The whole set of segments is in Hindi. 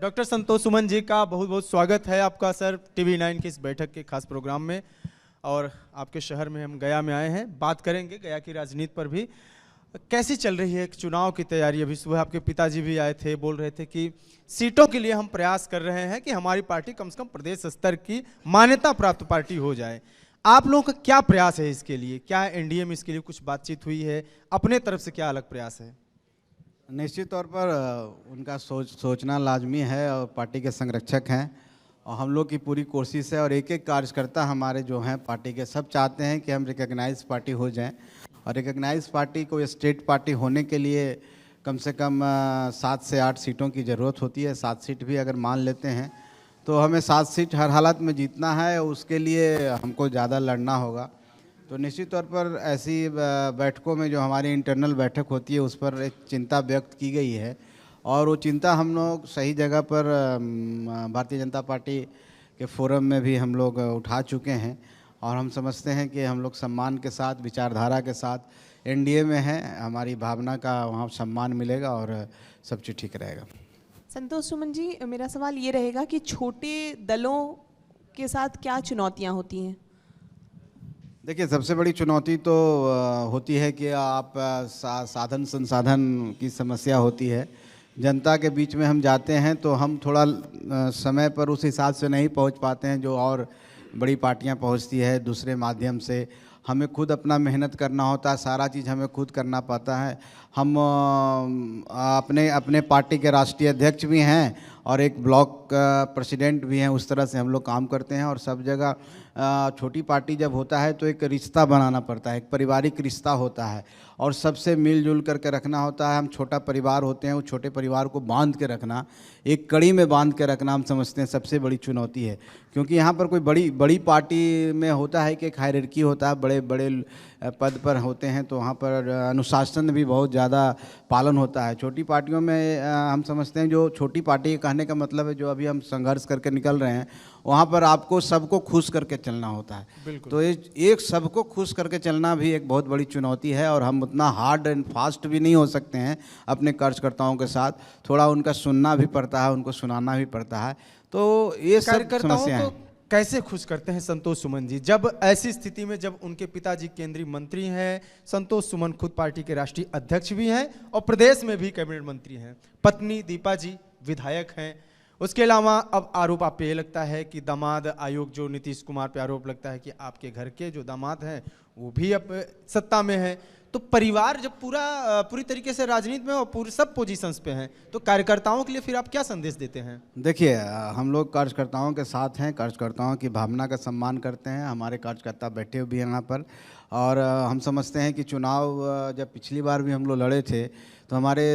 डॉक्टर संतोष सुमन जी का बहुत बहुत स्वागत है आपका सर TV9 की इस बैठक के खास प्रोग्राम में। और आपके शहर में हम गया में आए हैं, बात करेंगे गया की राजनीति पर भी। कैसी चल रही है चुनाव की तैयारी? अभी सुबह आपके पिताजी भी आए थे, बोल रहे थे कि सीटों के लिए हम प्रयास कर रहे हैं कि हमारी पार्टी कम से कम प्रदेश स्तर की मान्यता प्राप्त पार्टी हो जाए। आप लोगों का क्या प्रयास है इसके लिए? क्या एनडीए में इसके लिए कुछ बातचीत हुई है? अपने तरफ से क्या अलग प्रयास है? निश्चित तौर पर उनका सोचना लाजमी है और पार्टी के संरक्षक हैं और हम लोग की पूरी कोशिश है और एक एक कार्यकर्ता हमारे जो हैं पार्टी के सब चाहते हैं कि हम रिकॉग्नाइज पार्टी हो जाएं। और रिकॉग्नाइज पार्टी को स्टेट पार्टी होने के लिए कम से कम 7 से 8 सीटों की ज़रूरत होती है। 7 सीट भी अगर मान लेते हैं तो हमें 7 सीट हर हालत में जीतना है, उसके लिए हमको ज़्यादा लड़ना होगा। तो निश्चित तौर पर ऐसी बैठकों में जो हमारी इंटरनल बैठक होती है उस पर एक चिंता व्यक्त की गई है और वो चिंता हम लोग सही जगह पर भारतीय जनता पार्टी के फोरम में भी हम लोग उठा चुके हैं और हम समझते हैं कि हम लोग सम्मान के साथ, विचारधारा के साथ एनडीए में हैं। हमारी भावना का वहाँ सम्मान मिलेगा और सब चीज़ ठीक रहेगा। संतोष सुमन जी, मेरा सवाल ये रहेगा कि छोटे दलों के साथ क्या चुनौतियाँ होती हैं? देखिए, सबसे बड़ी चुनौती तो होती है कि आप साधन संसाधन की समस्या होती है। जनता के बीच में हम जाते हैं तो हम थोड़ा समय पर उस हिसाब से नहीं पहुंच पाते हैं जो और बड़ी पार्टियां पहुंचती है दूसरे माध्यम से। हमें खुद अपना मेहनत करना होता है, सारा चीज़ हमें खुद करना पड़ता है। हम अपने पार्टी के राष्ट्रीय अध्यक्ष भी हैं और एक ब्लॉक प्रेसिडेंट भी हैं। उस तरह से हम लोग काम करते हैं और सब जगह छोटी पार्टी जब होता है तो एक रिश्ता बनाना पड़ता है, एक पारिवारिक रिश्ता होता है और सबसे मिलजुल करके रखना होता है। हम छोटा परिवार होते हैं, उस छोटे परिवार को बांध के रखना, एक कड़ी में बांध के रखना हम समझते हैं सबसे बड़ी चुनौती है। क्योंकि यहाँ पर कोई बड़ी पार्टी में होता है कि एक हायरार्की होता है, बड़े बड़े पद पर होते हैं तो वहाँ पर अनुशासन भी बहुत ज़्यादा पालन होता है। छोटी पार्टियों में हम समझते हैं, जो छोटी पार्टी कहने का मतलब है जो अभी हम संघर्ष करके निकल रहे हैं, वहाँ पर आपको सबको खुश करके चलना होता है। तो एक सबको खुश करके चलना भी एक बहुत बड़ी चुनौती है और हम उतना हार्ड एंड फास्ट भी नहीं हो सकते हैं अपने कार्यकर्ताओं के साथ। थोड़ा उनका सुनना भी पड़ता है, उनको सुनाना भी पड़ता है। तो ये सब समस्या है। कैसे खुश करते हैं संतोष सुमन जी, जब ऐसी स्थिति में जब उनके पिताजी केंद्रीय मंत्री हैं, संतोष सुमन खुद पार्टी के राष्ट्रीय अध्यक्ष भी हैं और प्रदेश में भी कैबिनेट मंत्री हैं, पत्नी दीपा जी विधायक हैं, उसके अलावा अब आरोप आप पे ये लगता है कि दामाद आयोग जो नीतीश कुमार पे आरोप लगता है कि आपके घर के जो दामाद हैं वो भी अब सत्ता में है, तो परिवार जब पूरी तरीके से राजनीति में और पूरे सब पोजीशंस पे हैं, तो कार्यकर्ताओं के लिए फिर आप क्या संदेश देते हैं? देखिए, हम लोग कार्यकर्ताओं के साथ हैं, कार्यकर्ताओं की भावना का सम्मान करते हैं। हमारे कार्यकर्ता बैठे हुए हैं यहाँ पर और हम समझते हैं कि चुनाव जब पिछली बार भी हम लोग लड़े थे तो हमारे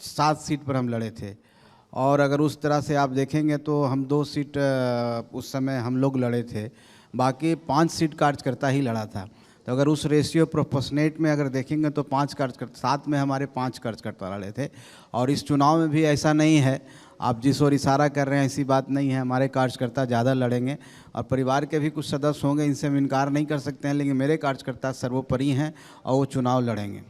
7 सीट पर हम लड़े थे और अगर उस तरह से आप देखेंगे तो हम 2 सीट उस समय हम लोग लड़े थे, बाकी 5 सीट कार्यकर्ता ही लड़ा था। तो अगर उस रेशियो प्रोपोर्शनेट में अगर देखेंगे तो 5 कार्यकर्ता, साथ में हमारे 5 कार्यकर्ता लड़े थे। और इस चुनाव में भी ऐसा नहीं है, आप जिस ओर इशारा कर रहे हैं ऐसी बात नहीं है। हमारे कार्यकर्ता ज़्यादा लड़ेंगे और परिवार के भी कुछ सदस्य होंगे, इनसे हम इनकार नहीं कर सकते हैं, लेकिन मेरे कार्यकर्ता सर्वोपरि हैं और वो चुनाव लड़ेंगे।